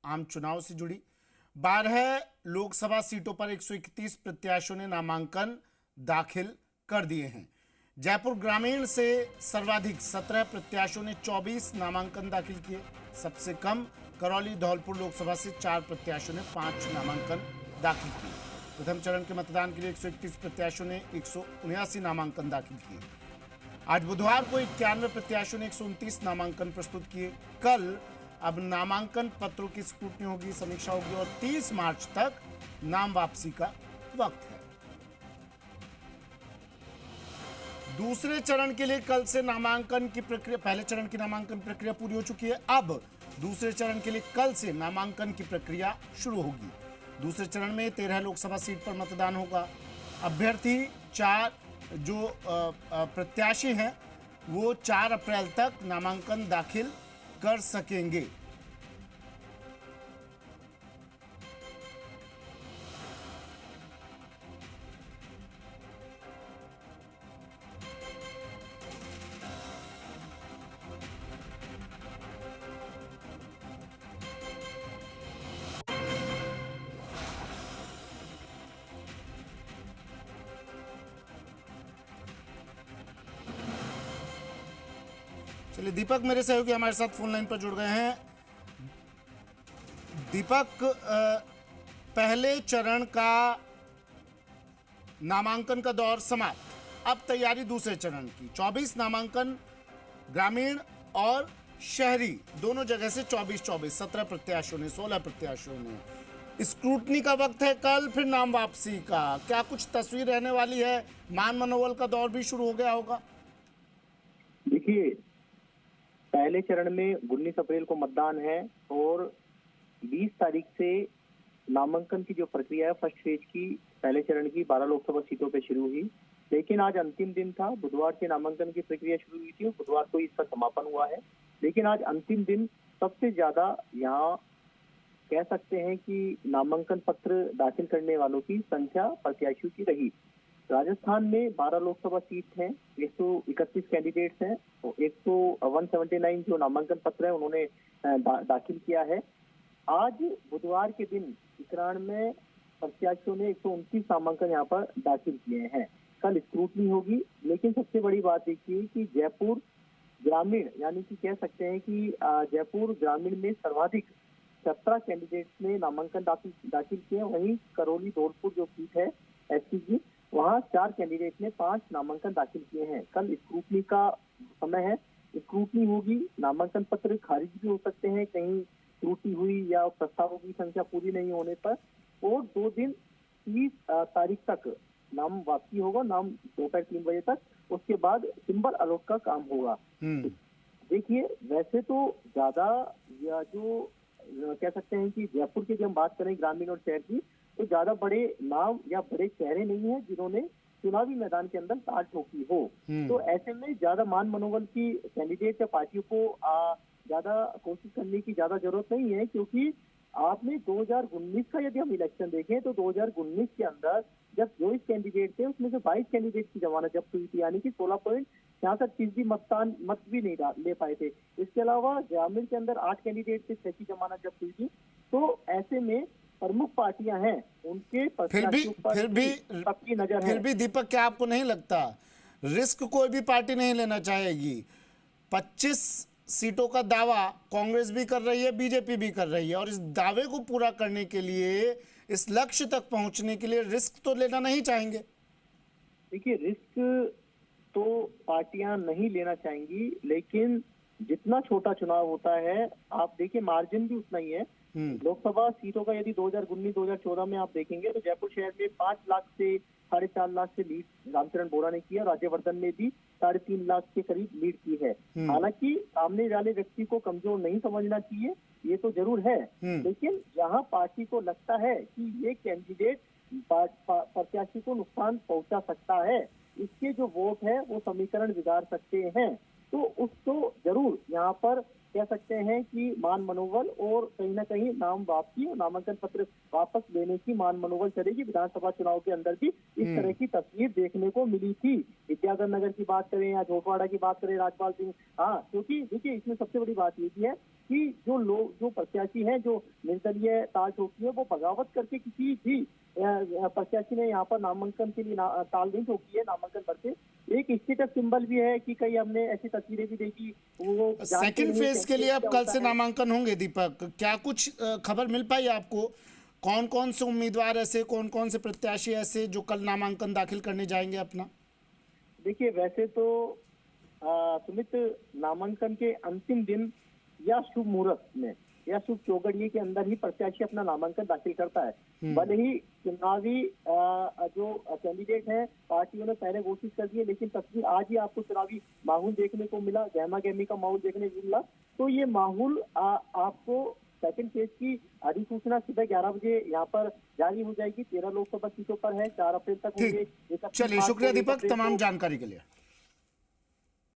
आम चुनाव से जुड़ी। 12 लोकसभा सीटों पर 131 प्रत्याशियों ने नामांकन दाखिल कर दिए हैं। जयपुर ग्रामीण से सर्वाधिक 17 प्रत्याशियों ने 24 नामांकन दाखिल किए। सबसे कम करौली धौलपुर लोकसभा से 4 प्रत्याशियों ने 5 नामांकन दाखिल किए। प्रथम चरण के मतदान के लिए 131 प्रत्याशियों ने 179 नामांकन दाखिल किए। आज बुधवार को 91 प्रत्याशियों ने 129 नामांकन प्रस्तुत किए। कल अब नामांकन पत्रों की स्क्रूटनी होगी, समीक्षा होगी और 30 मार्च तक नाम वापसी का वक्त है। दूसरे चरण के लिए कल से नामांकन की प्रक्रिया, पहले चरण की नामांकन प्रक्रिया पूरी हो चुकी है। अब दूसरे चरण के लिए कल से नामांकन की प्रक्रिया शुरू होगी। दूसरे चरण में 13 लोकसभा सीट पर मतदान होगा। अभ्यर्थी 4 जो प्रत्याशी हैं वो 4 अप्रैल तक नामांकन दाखिल कर सकेंगे। चलिए, दीपक मेरे सहयोगी हमारे साथ फोन लाइन पर जुड़ गए हैं। दीपक, पहले चरण का नामांकन का दौर समाप्त, अब तैयारी दूसरे चरण की। 24 नामांकन ग्रामीण और शहरी दोनों जगह से 24-24, 17 प्रत्याशियों ने, 16 प्रत्याशियों ने। स्क्रूटनी का वक्त है कल, फिर नाम वापसी का। क्या कुछ तस्वीर रहने वाली है? मान मनोबल का दौर भी शुरू हो गया होगा। देखिए, पहले चरण में 19 अप्रैल को मतदान है और 20 तारीख से नामांकन की जो प्रक्रिया है फर्स्ट फेज की, पहले चरण की 12 लोकसभा सीटों पे शुरू हुई। लेकिन आज अंतिम दिन था, बुधवार से नामांकन की प्रक्रिया शुरू हुई थी और बुधवार को इसका समापन हुआ है। लेकिन आज अंतिम दिन सबसे ज्यादा यहाँ कह सकते हैं कि नामांकन पत्र दाखिल करने वालों की संख्या प्रत्याशियों की रही। राजस्थान में 12 लोकसभा सीट हैं, 131 कैंडिडेट्स हैं और 179 जो नामांकन पत्र है उन्होंने दाखिल किया है। आज बुधवार के दिन 91 प्रत्याशियों ने 129 नामांकन यहाँ पर दाखिल किए हैं। कल स्क्रूटनी होगी, लेकिन सबसे बड़ी बात देखिए कि जयपुर ग्रामीण यानी कि कह सकते हैं कि जयपुर ग्रामीण में सर्वाधिक 17 कैंडिडेट्स ने नामांकन दाखिल किए। वहीं करौली धौलपुर जो सीट है एसपी की, वहाँ 4 कैंडिडेट ने 5 नामांकन दाखिल किए हैं। कल स्क्रूटनी का समय है, स्क्रूटनी होगी, नामांकन पत्र खारिज भी हो सकते हैं कहीं त्रुटि हुई या प्रस्तावों की संख्या पूरी नहीं होने पर। और 2 दिन 30 तारीख तक नाम वापसी होगा, नाम दोपहर 3 बजे तक। उसके बाद सिंबल अलॉट का काम होगा। देखिए, वैसे तो ज्यादा या जो कह सकते हैं कि जयपुर की जब हम बात करें ग्रामीण और शहर की, तो ज्यादा बड़े नाम या बड़े चेहरे नहीं है जिन्होंने चुनावी मैदान के अंदर ताल ठोकी हो। तो ऐसे में ज्यादा मान मनोबल की कैंडिडेट या पार्टियों को ज्यादा कोशिश करने की ज्यादा जरूरत नहीं है, क्योंकि आपने 2019 का यदि हम इलेक्शन देखें तो 2019 के अंदर जब 24 कैंडिडेट थे उसमें से 22 कैंडिडेट की जमानत जब्त हुई थी, यानी कि 16.66% मत भी नहीं ले पाए थे। इसके अलावा ग्रामीण के अंदर 8 कैंडिडेट से 6 की जमानत जब्त हुई थी। तो ऐसे में प्रमुख पार्टियां हैं, उनके प्रत्याशियों पर सबकी नजर है। फिर भी दीपक, क्या आपको नहीं लगता रिस्क कोई भी पार्टी नहीं लेना चाहेगी? 25 सीटों का दावा कांग्रेस भी कर रही है, बीजेपी भी कर रही है, और इस दावे को पूरा करने के लिए, इस लक्ष्य तक पहुंचने के लिए रिस्क तो लेना नहीं चाहेंगे। देखिए, रिस्क तो पार्टियां नहीं लेना चाहेंगी, लेकिन जितना छोटा चुनाव होता है, आप देखिए मार्जिन भी उतना ही है। लोकसभा सीटों का यदि 2019-2014 में आप देखेंगे तो जयपुर शहर में 5 लाख से 4.5 लाख से लीड रामचरण बोरा ने किया। राज्यवर्धन ने भी 3.5 लाख के करीब लीड की है। हालांकि सामने वाले व्यक्ति को कमजोर नहीं समझना चाहिए, ये तो जरूर है। लेकिन जहां पार्टी को लगता है कि ये कैंडिडेट प्रत्याशी को नुकसान पहुंचा सकता है, इसके जो वोट है वो समीकरण बिगाड़ सकते हैं, तो उसको जरूर यहाँ पर कह सकते हैं कि मान मनोबल और कहीं ना कहीं नाम वापसी और नामांकन पत्र वापस लेने की मान मनोबल चलेगी। विधानसभा चुनाव के अंदर भी इस तरह की तस्वीर देखने को मिली थी। विद्याधर नगर की बात करें या झोटवाड़ा की बात करें, राजपाल सिंह, हाँ, क्योंकि देखिए इसमें सबसे बड़ी बात ये भी है कि जो प्रत्याशी हैं, जो निर्दलीय ताल ठोकी है, वो बगावत करके किसी भी प्रत्याशी ने यहाँ पर नामांकन के लिए ताल नहीं ठोकी है, नामांकन भरते। एक स्टेटस सिंबल भी है कि कई हमने ऐसी तस्वीरें भी देखी, वो सेकंड फेज के लिए अब कल से नामांकन होंगे दीपक, क्या कुछ खबर मिल पाई आपको? कौन कौन से उम्मीदवार ऐसे, कौन कौन से प्रत्याशी ऐसे जो कल नामांकन दाखिल करने जाएंगे अपना? देखिए वैसे तो सुमित, नामांकन के अंतिम दिन या शुभ मुहूर्त में या शुभ चौगड़िए के अंदर ही प्रत्याशी अपना नामांकन दाखिल करता है। भले ही चुनावी जो कैंडिडेट हैं पार्टियों ने पहले घोषित कर दिए, लेकिन तस्वीर आज ही आपको चुनावी माहौल देखने को मिला, गहमा गहमी का माहौल देखने को मिला। तो ये माहौल आपको सेकंड फेज की अधिसूचना सुबह 11 बजे यहाँ पर जारी हो जाएगी। 13 लोकसभा सीटों पर है, 4 अप्रैल तक होंगे। चलिए, शुक्रिया दीपक तमाम जानकारी के लिए।